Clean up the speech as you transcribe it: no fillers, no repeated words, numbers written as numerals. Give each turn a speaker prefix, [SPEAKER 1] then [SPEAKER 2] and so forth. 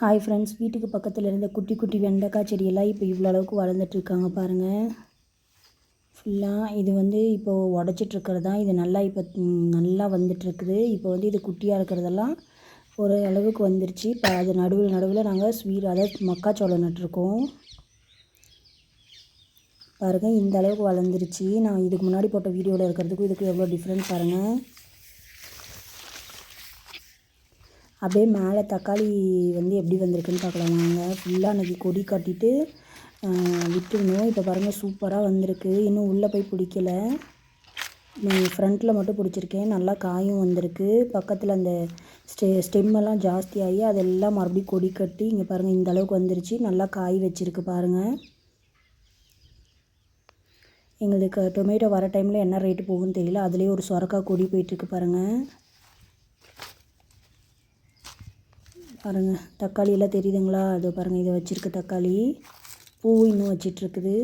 [SPEAKER 1] Hi friends, வீட்டுக்கு பக்கத்தில் இருந்த குட்டி குட்டி வெண்டைக்காய் செடியெல்லாம் இப்போ இவ்வளோ அளவுக்கு வளர்ந்துட்டுருக்காங்க பாருங்கள். ஃபுல்லாக இது இப்போது உடச்சிட்ருக்கிறது தான். இது நல்லா இப்போ நல்லா வந்துட்டுருக்குது. இப்போ இது குட்டியாக இருக்கிறதெல்லாம் ஒரு அளவுக்கு வந்துருச்சு. இப்போ அது நடுவில் நாங்கள் அதாவது மக்காச்சோளம் நட்டுருக்கோம் பாருங்கள். இந்த அளவுக்கு வளர்ந்துருச்சு. நான் இதுக்கு முன்னாடி போட்ட வீடியோவில் இருக்கிறதுக்கும் இதுக்கு எவ்வளோ டிஃப்ரெண்ட் பாருங்கள். அப்படியே மேலே தக்காளி எப்படி வந்திருக்குன்னு பார்க்கலாம் வாங்க. ஃபுல்லாக அன்றைக்கி கொடி கட்டிட்டு விட்டுருந்தோம். இப்போ பாருங்கள் சூப்பராக வந்திருக்கு. இன்னும் உள்ளே போய் பிடிக்கல, ஃப்ரண்ட்டில் மட்டும் பிடிச்சிருக்கேன். நல்லா காயும் வந்திருக்கு. பக்கத்தில் அந்த ஸ்டெம்மெல்லாம் ஜாஸ்தியாகி அதெல்லாம் மறுபடியும் கொடி கட்டி இங்கே பாருங்கள் இந்த அளவுக்கு வந்துருச்சு. நல்லா காய் வச்சுருக்கு பாருங்கள். எங்களுக்கு டொமேட்டோ வர டைமில் என்ன ரேட்டு போகும்னு தெரியல. அதுலேயே ஒரு சொரக்காய் கொடி போயிட்டுருக்கு பாருங்கள். பாருங்கள் தக்காளி எல்லாம் தெரியுதுங்களா? அது பாருங்கள், இதை வச்சுருக்கு தக்காளி. பூ இன்னும் வச்சிட்ருக்குது.